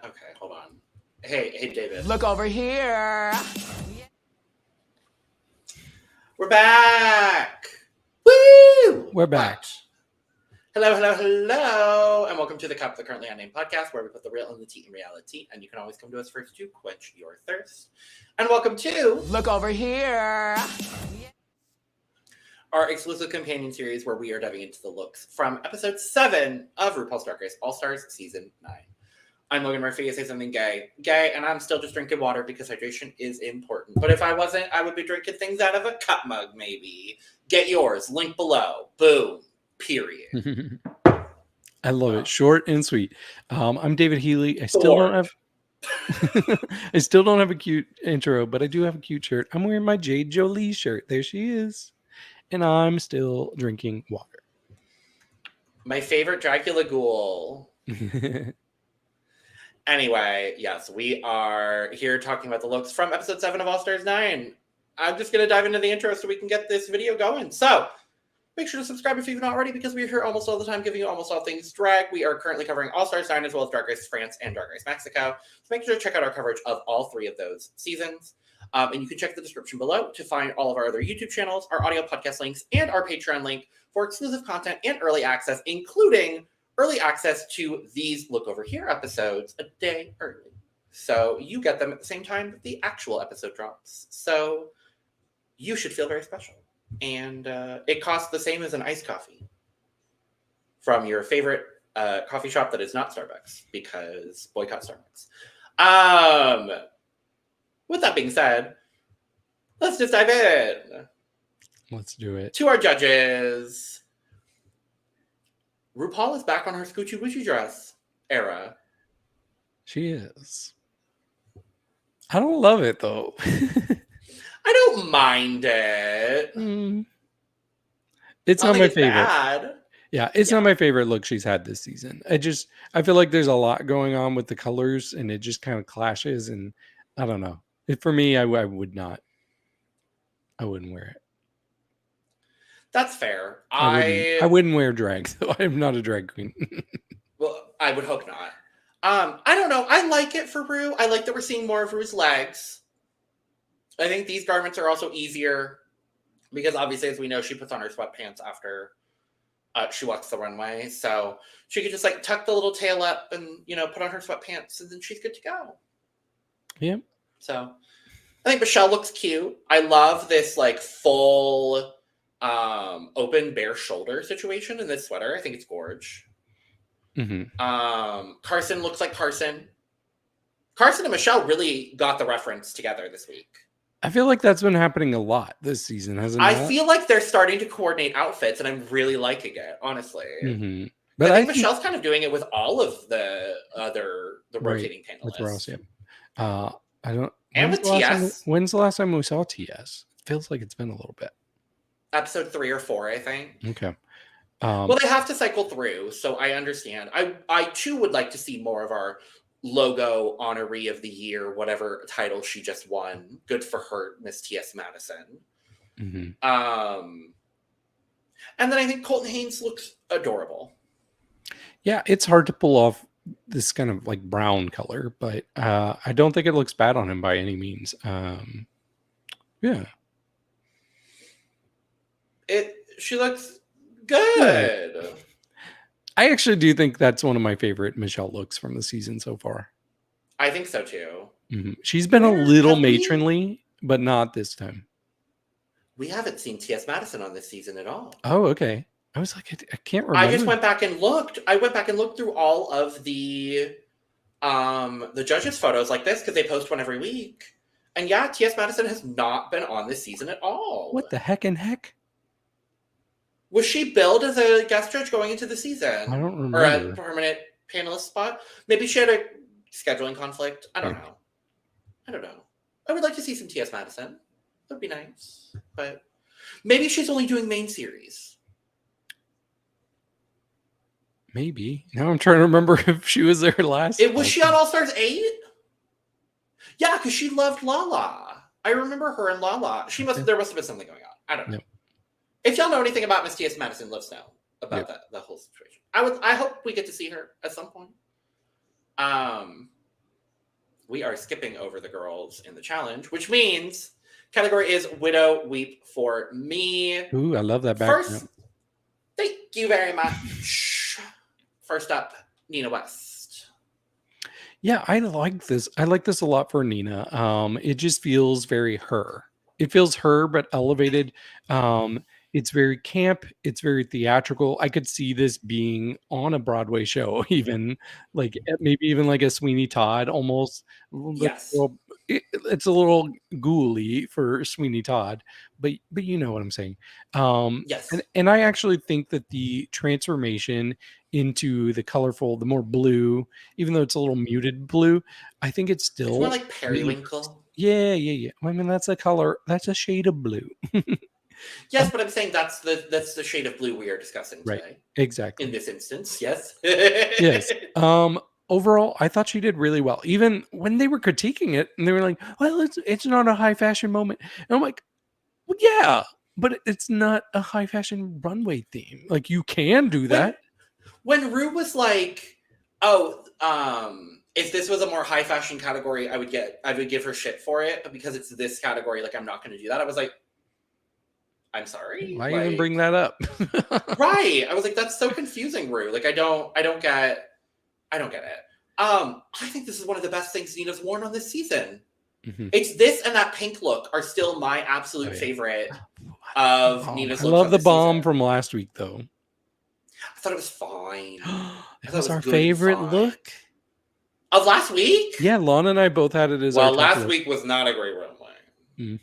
Okay, hold on. Hey, David. Look over here. We're back. Woo! We're back. Hello, and welcome to the Cup, the Currently Unnamed Podcast, where we put the real and the tea in reality, and you can always come to us first to quench your thirst. And welcome to Look over here. our exclusive companion series where we are diving into the looks from episode 7 of RuPaul's DragRace All-Stars Season 9. I'm Logan Murphy. I say something gay, and I'm still just drinking water because hydration is important. But if I wasn't, I would be drinking things out of a cup mug, maybe. Get yours. Link below. Boom. Period. I love it. Short and sweet. I'm David Healy. I still don't have a cute intro, but I do have a cute shirt. I'm wearing my Jade Jolie shirt. There she is. And I'm still drinking water. My favorite Dracula ghoul. Anyway, yes, we are here talking about the looks from episode 7 of All Stars 9. I'm just going to dive into the intro so we can get this video going. So, make sure to subscribe if you've not already, because we're here almost all the time giving you almost all things drag. We are currently covering All Stars 9 as well as Drag Race France and Drag Race Mexico. So make sure to check out our coverage of all 3 of those seasons. And you can check the description below to find all of our other YouTube channels, our audio podcast links, and our Patreon link for exclusive content and early access, including early access to these Look Over Here episodes a day early. So you get them at the same time that the actual episode drops. So you should feel very special. And it costs the same as an iced coffee from your favorite coffee shop that is not Starbucks, because boycott Starbucks. With that being said, let's just dive in. Let's do it. To our judges. RuPaul is back on her Scoochie Woochie dress era. She is. I don't love it, though. I don't mind it. It's not my favorite. Bad. Yeah, it's not my favorite look she's had this season. I feel like there's a lot going on with the colors, and it just kind of clashes, and I don't know. For me, I would not. I wouldn't wear it. That's fair. I wouldn't wear drag, so I'm not a drag queen. Well, I would hope not. I don't know. I like it for Ru. I like that we're seeing more of Ru's legs. I think these garments are also easier because obviously, as we know, she puts on her sweatpants after she walks the runway. So she could just like tuck the little tail up and, put on her sweatpants, and then she's good to go. Yeah. So I think Michelle looks cute. I love this like full open bare shoulder situation in this sweater. I think it's gorge. Mm-hmm. Carson looks like Carson. Carson and Michelle really got the reference together this week. I feel like that's been happening a lot this season, hasn't it? I feel like they're starting to coordinate outfits, and I'm really liking it, honestly. Mm-hmm. But I think Michelle's kind of doing it with all of the rotating panelists. With Ross, yeah. I don't. And with TS. When's the last time we saw TS? It feels like it's been a little bit. Episode 3 or 4, I think. Okay. Well, they have to cycle through, so I understand. I too would like to see more of our logo honoree of the year, whatever title she just won. Good for her, Miss T.S. Madison. Mm-hmm. And then I think Colton Haynes looks adorable. Yeah, it's hard to pull off this kind of like brown color, but I don't think it looks bad on him by any means. Yeah. She looks good. Yeah. I actually do think that's one of my favorite Michelle looks from the season so far. I think so too. Mm-hmm. She's been a little matronly, but not this time. We haven't seen T.S. Madison on this season at all. Oh, okay. I was like, I can't remember. I just went back and looked. I went back and looked through all of the judges' photos like this, because they post one every week. And yeah, T.S. Madison has not been on this season at all. What the heck and heck? Was she billed as a guest judge going into the season? I don't remember. Or a permanent panelist spot? Maybe she had a scheduling conflict. I don't know. I would like to see some T.S. Madison. That would be nice. But maybe she's only doing main series. Maybe. Now I'm trying to remember if she was there last. Was she on All Stars 8? Yeah, because she loved Lala. I remember her in Lala. There must have been something going on. I don't know. Yep. If y'all know anything about Miss T.S. Madison, let us know about the whole situation. I hope we get to see her at some point. we are skipping over the girls in the challenge, which means category is Widow Weep for me. Ooh, I love that First, background. thank you very much. First up, Nina West. Yeah, I like this. I like this a lot for Nina. It just feels very her. It feels her, but elevated. It's very camp. It's very theatrical. I could see this being on a Broadway show, even like maybe even like a Sweeney Todd almost. Yes. It's a little ghouly for Sweeney Todd, but you know what I'm saying. Yes. And I actually think that the transformation into the colorful, the more blue, even though it's a little muted blue, I think it's It's more still like periwinkle. yeah. I mean, that's a color, that's a shade of blue. Yes, but I'm saying that's the shade of blue we are discussing Right. today. Exactly. In this instance, yes. Yes. Overall, I thought she did really well. Even when they were critiquing it and they were like, well, it's not a high fashion moment. And I'm like, well, yeah, but it's not a high fashion runway theme. Like you can do that. When Rue was like, "Oh, if this was a more high fashion category, I would give her shit for it, but because it's this category, like I'm not going to do that." I was like, "I'm sorry." Why like, even bring that up? Right. I was like, "That's so confusing, Rue. Like I don't get it." I think this is one of the best things Nina's worn on this season. Mhm. It's this and that pink look are still my absolute favorite of Nina's I looks love on the this bomb season. from last week, though. I thought it was fine. It I thought was it was our good and favorite fine. look. Of last week? Yeah, Lana and I both had it as our Well, top last look. week was not a great runway. Mm.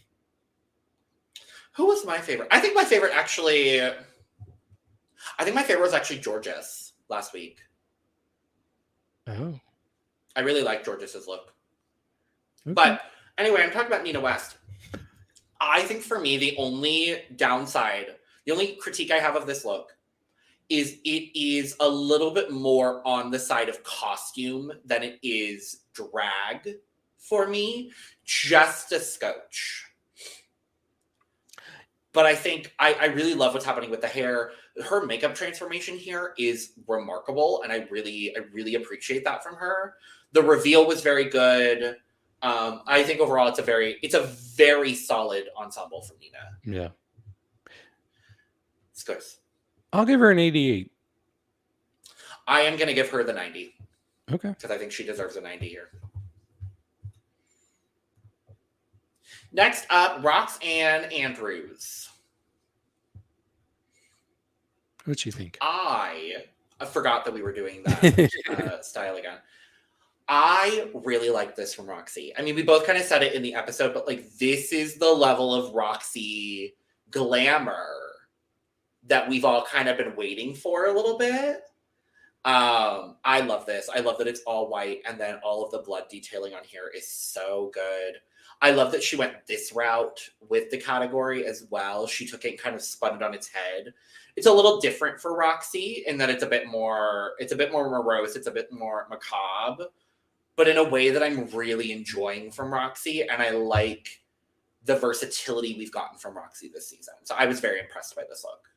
Who was my favorite? I think my favorite was actually Jorgeous last week. Oh. I really like Jorgeous's look. Okay. But anyway, I'm talking about Nina West. I think for me, the only downside, the only critique I have of this look is it is a little bit more on the side of costume than it is drag for me. Just a scotch. But I think I really love what's happening with the hair. Her makeup transformation here is remarkable, and I really appreciate that from her. The reveal was very good. I think overall it's a very solid ensemble from Nina. Yeah. Scores. I'll give her an 88. I am going to give her the 90. Okay. Because I think she deserves a 90 here. Next up, Roxxxy Andrews. What'd you think? I forgot that we were doing that style again. I really like this from Roxxxy. I mean, we both kind of said it in the episode, but like this is the level of Roxxxy glamour that we've all kind of been waiting for a little bit. I love this. I love that it's all white, and then all of the blood detailing on here is so good. I love that she went this route with the category as well. She took it and kind of spun it on its head. It's a little different for Roxxxy in that it's a bit more morose, it's a bit more macabre, but in a way that I'm really enjoying from Roxxxy, and I like the versatility we've gotten from Roxxxy this season. So I was very impressed by this look.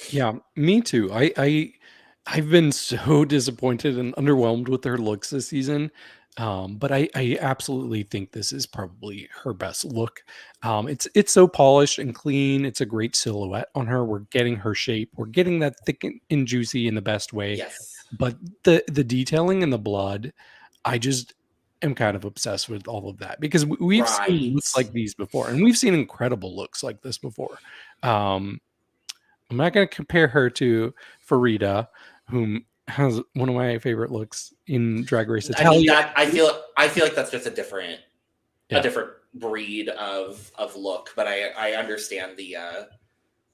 Yeah, me too. I've been so disappointed and underwhelmed with her looks this season. But I absolutely think this is probably her best look. It's so polished and clean. It's a great silhouette on her. We're getting her shape. We're getting that thick and juicy in the best way. Yes. But the detailing and the blood, I just am kind of obsessed with all of that because we've seen looks like these before, and we've seen incredible looks like this before. I'm not going to compare her to Farida, whom has one of my favorite looks in Drag Race Italia. I mean that I feel like that's just a different breed of look, but I understand the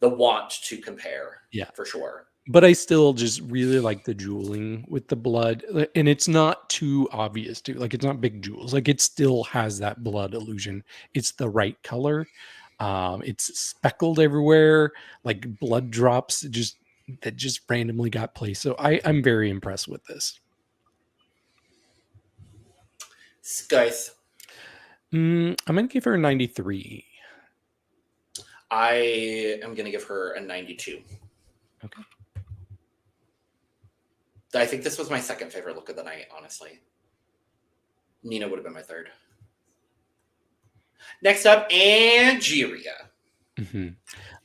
want to compare. Yeah, for sure. But I still just really like the jeweling with the blood, and it's not too obvious too. Like it's not big jewels. Like it still has that blood illusion. It's the right color. It's speckled everywhere, like blood drops that just randomly got placed. So I'm very impressed with this. Guys, I'm gonna give her a 93. I am gonna give her a 92. Okay. I think this was my second favorite look of the night, honestly. Nina would have been my third. Next up, Angeria. Mm-hmm.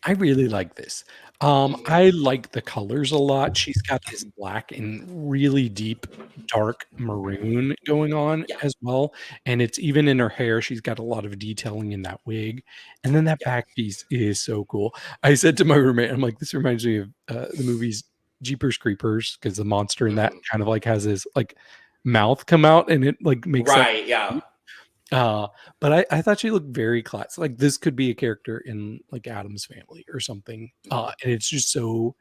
I really like this. I like the colors a lot. She's got this black and really deep dark maroon going on Yeah. as well. And it's even in her hair. She's got a lot of detailing in that wig. And then that Yeah. back piece is so cool. I said to my roommate, I'm like, this reminds me of the movies Jeepers Creepers, because the monster in that kind of like has his like mouth come out and it like makes that. Right, yeah. But I thought she looked very class. Like this could be a character in like Adam's Family or something. And it's just so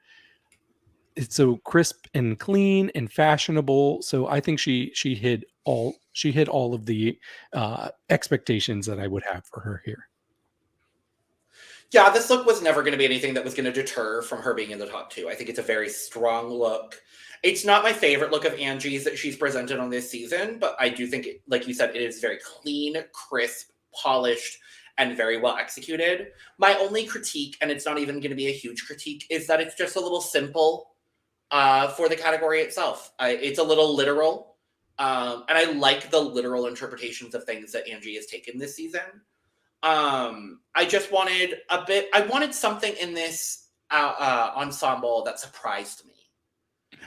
crisp and clean and fashionable. So I think she hit all of the expectations that I would have for her here. Yeah, this look was never going to be anything that was going to deter from her being in the top 2. I think it's a very strong look. It's not my favorite look of Angie's that she's presented on this season, but I do think, like you said, it is very clean, crisp, polished, and very well executed. My only critique, and it's not even going to be a huge critique, is that it's just a little simple for the category itself. It's a little literal, and I like the literal interpretations of things that Angie has taken this season. I just wanted I wanted something in this ensemble that surprised me.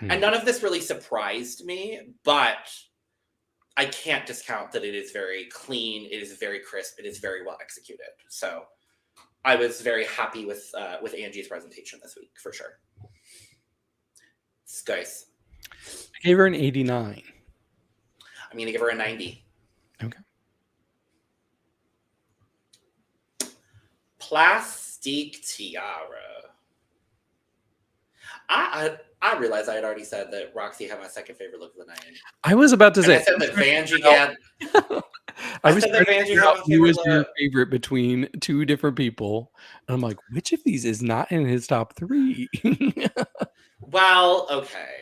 And none of this really surprised me, but I can't discount that it is very clean, it is very crisp, it is very well executed. So I was very happy with Angie's presentation this week, for sure. Guys. I gave her an 89. I'm going to give her a 90. Okay. Plastique Tiara. I realized I had already said that Roxxxy had my second favorite look of the night. I was about to say. I said that Vanjie had. I was trying to figure out who was your favorite between two different people. And I'm like, which of these is not in his top 3? Well, okay.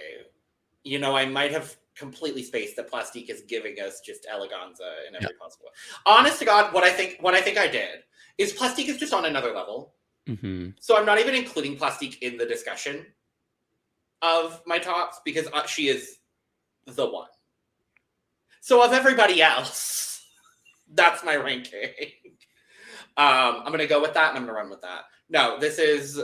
You know, I might have completely spaced that Plastique is giving us just eleganza in every possible way. Honest to God, what I think I did is Plastique is just on another level. Mm-hmm. So I'm not even including Plastique in the discussion of my tops because she is the one. So of everybody else, that's my ranking. I'm going to go with that and I'm going to run with that. No, this is...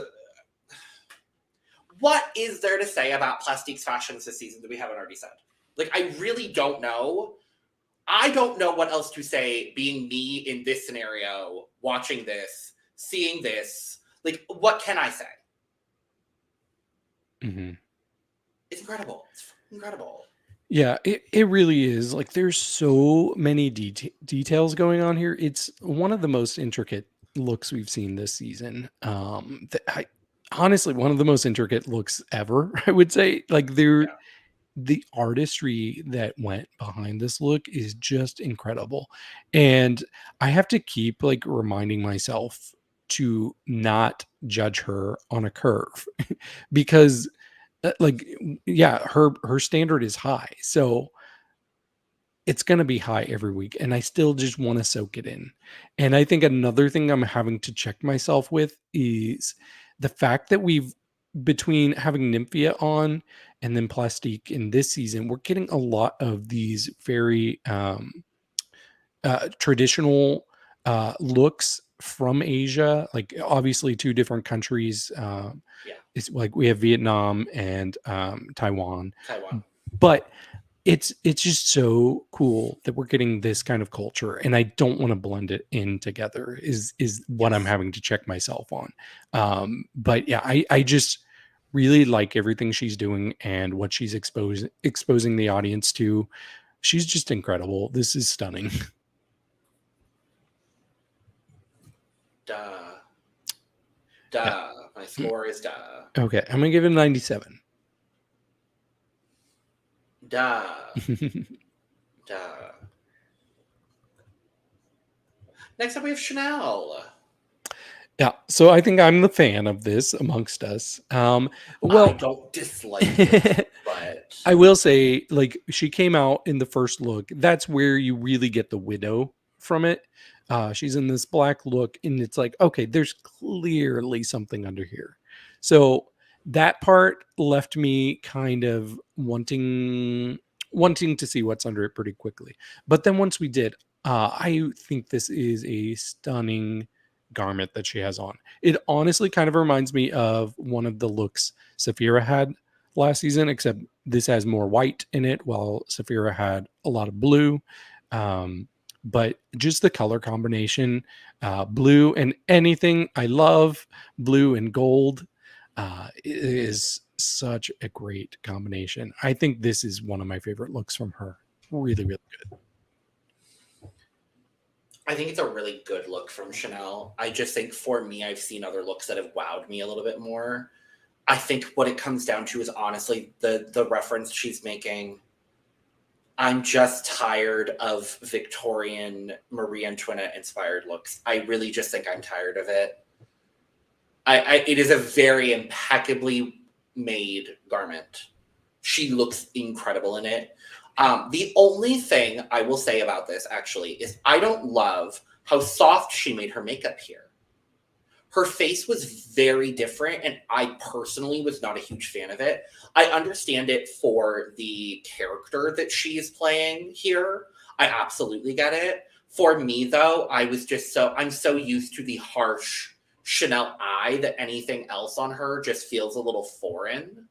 What is there to say about Plastique's fashions this season that we haven't already said? Like, I really don't know. I don't know what else to say being me in this scenario, watching this, seeing this. Like, what can I say? Mm-hmm. It's incredible. It's incredible. Yeah, it really is. Like, there's so many details going on here. It's one of the most intricate looks we've seen this season. Honestly, one of the most intricate looks ever, I would say. Like, the artistry that went behind this look is just incredible. And I have to keep like reminding myself to not judge her on a curve because her standard is high. So it's going to be high every week. And I still just want to soak it in. And I think another thing I'm having to check myself with is the fact that between having Nymphia on and then Plastique in this season, we're getting a lot of these very traditional looks from Asia, like obviously 2 different countries. It's like we have Vietnam and Taiwan. But it's just so cool that we're getting this kind of culture, and I don't want to blend it in together is what I'm having to check myself on. But yeah, I just really like everything she's doing and what she's exposing the audience to. She's just incredible. This is stunning. My score is duh. Okay, I'm gonna give it a 97. Duh. Next up, we have Shannel. Yeah, so I think I'm the fan of this amongst us. Well, I don't dislike it, but I will say, like, she came out in the first look. That's where you really get the widow from it. She's in this black look, and it's like, okay, there's clearly something under here. So that part left me kind of wanting wanting to see what's under it pretty quickly. But then once we did, I think this is a stunning garment that she has on. It honestly kind of reminds me of one of the looks Saphira had last season, except this has more white in it, while Saphira had a lot of blue. But just the color combination, blue and anything, I love blue and gold, is such a great combination. I think this is one of my favorite looks from her. Really, really good. I think it's a really good look from Shannel. I just think for me, I've seen other looks that have wowed me a little bit more. I think what it comes down to is honestly the reference she's making. I'm just tired of Victorian Marie Antoinette inspired looks. I really just think I'm tired of it. It is a very impeccably made garment. She looks incredible in it. The only thing I will say about this actually is I don't love how soft she made her makeup here. Her face was very different, and I personally was not a huge fan of it. I understand it for the character that she is playing here. I absolutely get it. For me, though, I'm so used to the harsh Shannel eye that anything else on her just feels a little foreign.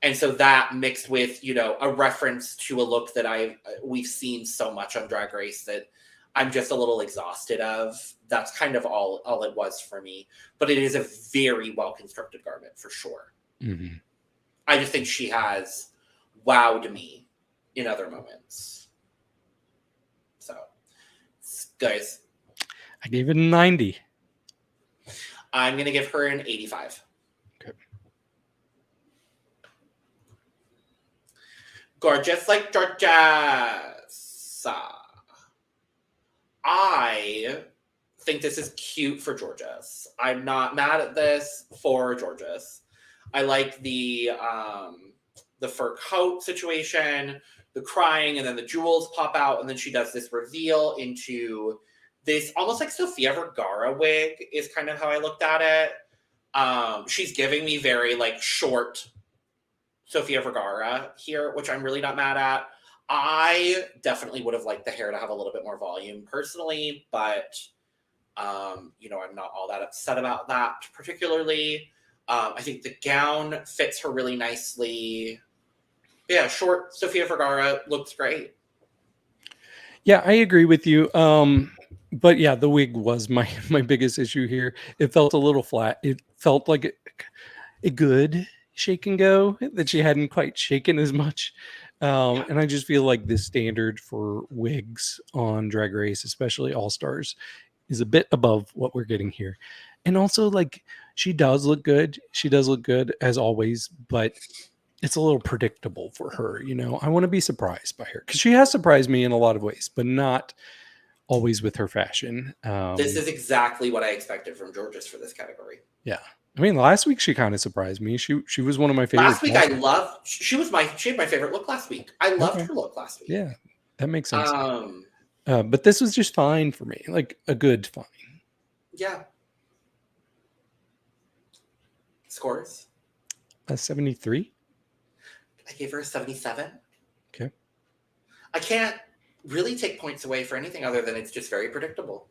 And so that mixed with, a reference to a look that we've seen so much on Drag Race that I'm just a little exhausted of. That's kind of all it was for me. But it is a very well-constructed garment for sure. Mm-hmm. I just think she has wowed me in other moments. So, guys. I gave it a 90. I'm going to give her an 85. Okay. Gorgeous like Jorgeous. I think this is cute for Jorgeous. I'm not mad at this for Jorgeous. I like the fur coat situation, the crying, and then the jewels pop out, and then she does this reveal into this almost like Sofia Vergara wig is kind of how I looked at it. She's giving me very like short Sofia Vergara here, which I'm really not mad at. I definitely would have liked the hair to have a little bit more volume personally, but I'm not all that upset about that particularly. I think the gown fits her really nicely. Yeah, short Sofia Vergara looks great. Yeah, I agree with you. But yeah, the wig was my biggest issue here. It felt a little flat. It felt like a good shake and go that she hadn't quite shaken as much. And I just feel like the standard for wigs on Drag Race, especially All Stars, is a bit above what we're getting here. And also, like, she does look good. She does look good as always, but it's a little predictable for her. I want to be surprised by her because she has surprised me in a lot of ways, but not always with her fashion. This is exactly what I expected from Jorgeous for this category. Yeah. I mean, last week she kind of surprised me. She was one of my favorites. Last week she had my favorite look last week. I loved her look last week. Yeah, that makes sense. But this was just fine for me, like a good fine. Yeah. Scores? 73. I gave her a 77. Okay. I can't really take points away for anything other than it's just very predictable.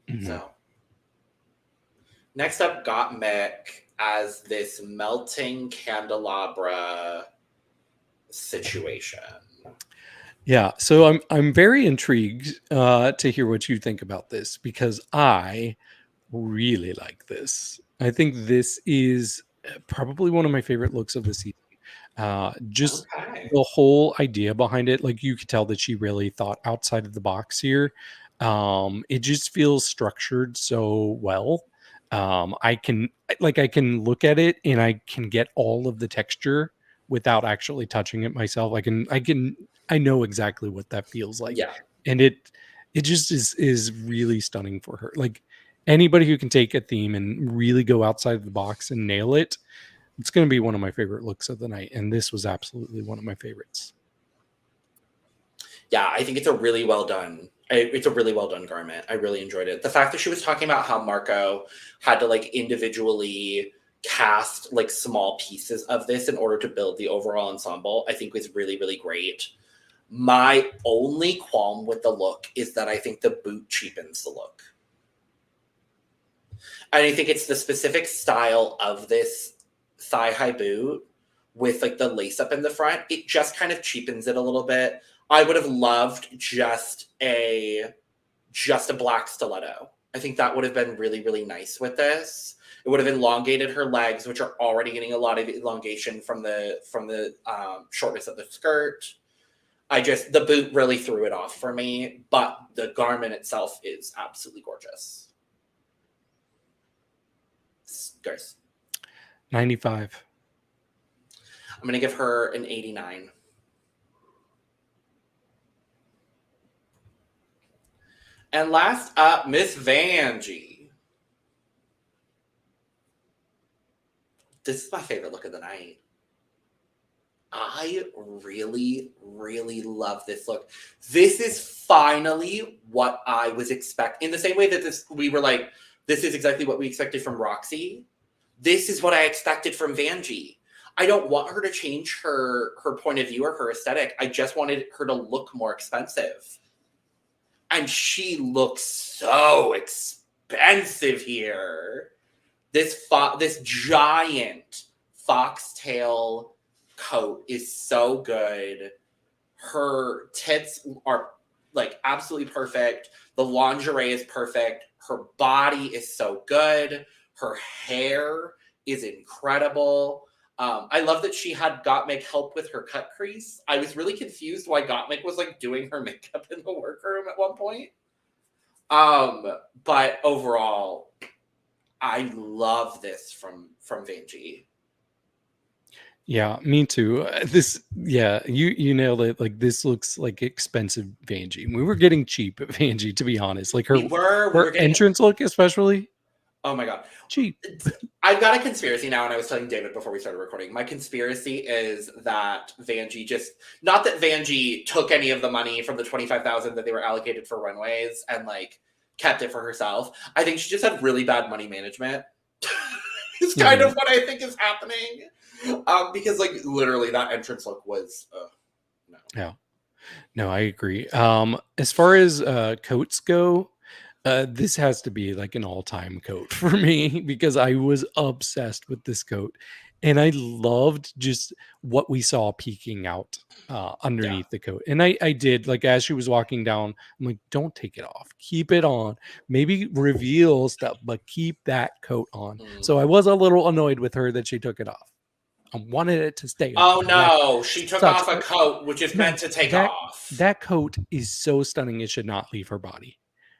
Mm-hmm. So. Next up, Gottmik as this melting candelabra situation. Yeah, so I'm very intrigued to hear what you think about this because I really like this. I think this is probably one of my favorite looks of the season. The whole idea behind it, like you could tell that she really thought outside of the box here. It just feels structured so well. I can look at it and I can get all of the texture without actually touching it myself. I know exactly what that feels like. Yeah. And it just is really stunning for her. Like anybody who can take a theme and really go outside of the box and nail it, it's going to be one of my favorite looks of the night. And this was absolutely one of my favorites. Yeah, I think it's a really well done. It's a really well done garment. I really enjoyed it. The fact that she was talking about how Marco had to like individually cast like small pieces of this in order to build the overall ensemble, I think was really, really great. My only qualm with the look is that I think the boot cheapens the look. And I think it's the specific style of this thigh-high boot with like the lace up in the front. It just kind of cheapens it a little bit. I would have loved just a black stiletto. I think that would have been really, really nice with this. It would have elongated her legs, which are already getting a lot of elongation from the shortness of the skirt. The boot really threw it off for me, but the garment itself is absolutely gorgeous. Guys. 95. I'm going to give her an 89. And last up, Miss Vanjie. This is my favorite look of the night. I really, really love this look. This is finally what I was expecting. In the same way that we were like, this is exactly what we expected from Roxxxy. This is what I expected from Vanjie. I don't want her to change her point of view or her aesthetic. I just wanted her to look more expensive. And she looks so expensive here. This giant foxtail coat is so good. Her tits are like absolutely perfect. The lingerie is perfect. Her body is so good. Her hair is incredible. I love that she had Gottmik help with her cut crease. I was really confused why Gottmik was like doing her makeup in the workroom at one point. But overall, I love this from Vanjie. Yeah, me too. You nailed it. Like this looks like expensive Vanjie. We were getting cheap at Vanjie, to be honest. Like her entrance look, especially. Oh my god, cheap. I've got a conspiracy now, and I was telling David before we started recording. My conspiracy is that Vanjie not that Vanjie took any of the money from the $25,000 that they were allocated for runways and like kept it for herself. I think she just had really bad money management. It's kind of what I think is happening. Because like literally that entrance look was no. Yeah. No, I agree. As far as coats go, this has to be like an all-time coat for me because I was obsessed with this coat and I loved just what we saw peeking out underneath the coat. And I did, like, as she was walking down, I'm like, don't take it off, keep it on, maybe reveal stuff, but keep that coat on. So I was a little annoyed with her that she took it off. I wanted it to stay on. Oh no, she took off a coat which is meant to take off. That coat is so stunning, it should not leave her body.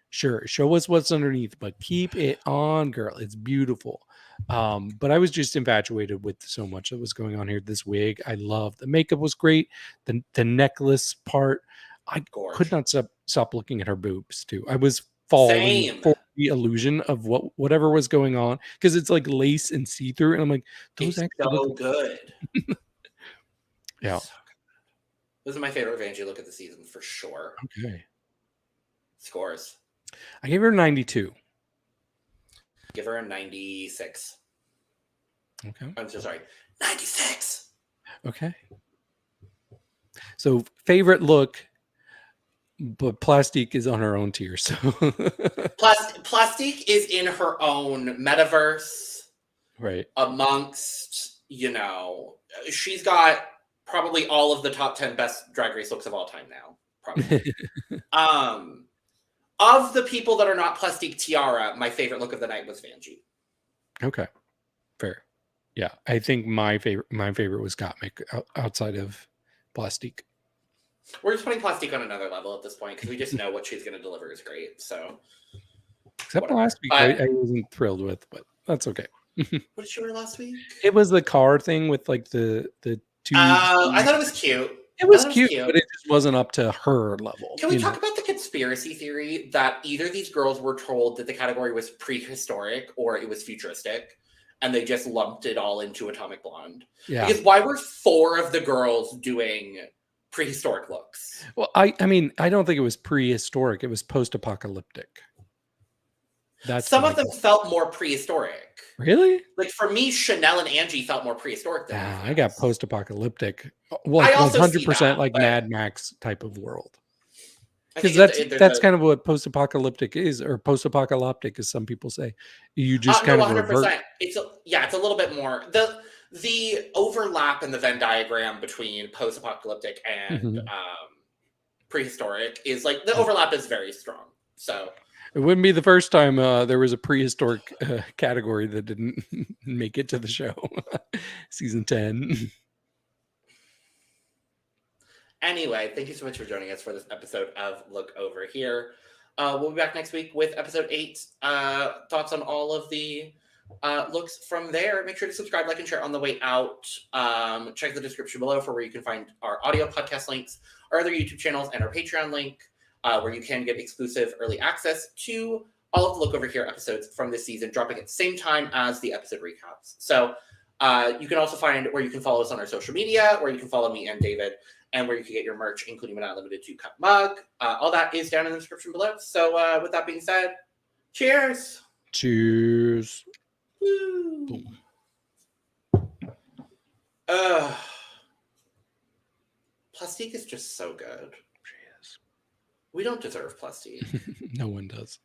Sure, show us what's underneath, but keep it on, girl. It's beautiful. But I was just infatuated with so much that was going on here. This wig, I loved. The makeup was great. The necklace part, I could not stop looking at her boobs too. I was falling for the illusion of whatever was going on because it's like lace and see-through, and I'm like, those actually so look good. Yeah, so good. This is my favorite Vanjie look of the season for sure. Okay, scores. I gave her 92. Give her a 96. Okay. I'm so sorry. 96. Okay. So favorite look, but Plastique is on her own tier. So Plastique is in her own metaverse. Right. Amongst, she's got probably all of the top 10 best Drag Race looks of all time now. Probably. Of the people that are not Plastique Tiara, my favorite look of the night was Vanjie. Okay, fair. Yeah, I think my favorite was Gottmik outside of Plastique. We're just putting Plastique on another level at this point because we just know what she's going to deliver is great. So, except last week, I wasn't thrilled with, but that's okay. What did she wear last week? It was the car thing with like the two. I thought it was cute. It was cute, but it just wasn't up to her level. Can we talk about the conspiracy theory that either these girls were told that the category was prehistoric or it was futuristic, and they just lumped it all into Atomic Blonde? Yeah. Because why were 4 of the girls doing prehistoric looks? Well, I mean, I don't think it was prehistoric. It was post-apocalyptic. That's Some what of them felt more prehistoric. Really? Like for me, Shannel and Angie felt more prehistoric than Nah, anything I got else. post-apocalyptic. Well, I also see 100% that, like but Mad Max type of world. I Because think that's kind of what post-apocalyptic is, or post-apocalyptic, as some people say. You just no, kind of revert. 100%. It's a little bit more the overlap in the Venn diagram between post-apocalyptic and Mhm. prehistoric is like the overlap is very strong. So It wouldn't be the first time there was a prehistoric category that didn't make it to the show. Season 10. anyway, thank you so much for joining us for this episode of Look Over Here. We'll be back next week with episode 8. Thoughts on all of the looks from there. Make sure to subscribe, like, and share on the way out. Check the description below for where you can find our audio podcast links, our other YouTube channels, and our Patreon link, where you can get exclusive early access to all of the Look Over Here episodes from this season, dropping at the same time as the episode recaps. So you can also find where you can follow us on our social media, where you can follow me and David, and where you can get your merch, including but not limited to cup mug. All that is down in the description below. So with that being said, cheers. Cheers. Woo. Boom. Plastique is just so good. Cheers. We don't deserve Plastique. No one does.